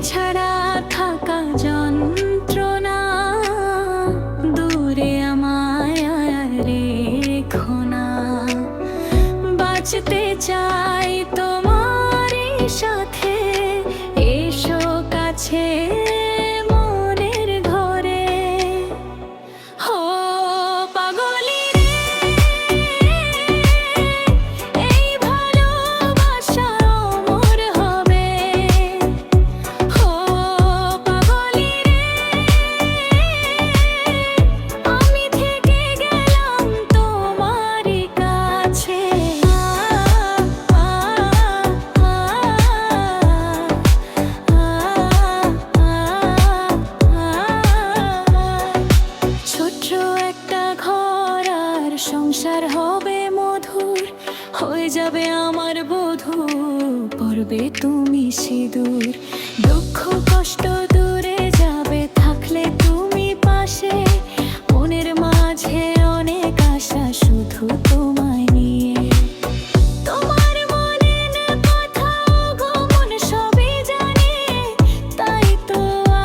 ছাড়া থাকা যন্ত্রণা, দূরে আমায় আর রেখো না। বাঁচতে চাই তোমারই সাথে, এসো কাছে মনের ঘরে। হো পাগলি রে, এই ভালোবাসা অমর হবে। হো পাগলি রে, আমি থেকে গেলাম তোমারই কাছে। ছোট্ট একটা ঘর আর সংসার হবে মধুর, হয়ে যাবে আমার বধূ, পড়বে তুমি সিঁদুর। দুঃখ কষ্ট দূরে যাবে থাকলে তুমি পাশে, মনের মাঝে অনেক আশা শুধু তোমায় নিয়ে। তোমার মনের কথা গো মন সবই জানে, তাই তো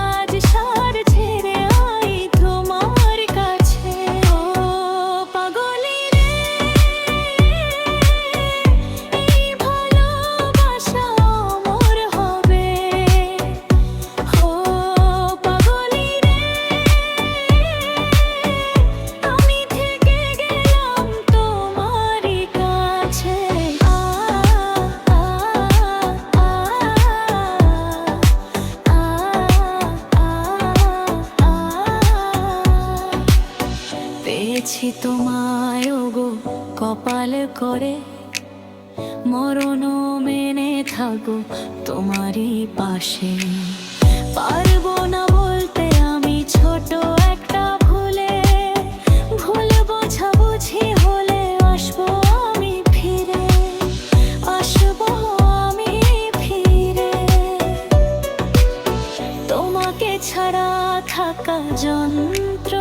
আজ সার ছেড়ে আই তোমার কাছে। ও পাগলি রে, এই ভালোবাসা অমর হবে। ও পাগলি রে, আমি থেকে গেলাম তোমারই কাছে। পেয়েছি তোমায় ওগো কপাল করে, মরণও মেনে থাকবো তোমারই পাশে। পারবো না বলতে আমি ছোট একটা ভুলে, ভুল বোঝাবুঝি হলে আসবো আমি ফিরে, আসবো আমি ফিরে। তোমাকে ছাড়া থাকা যন্ত্র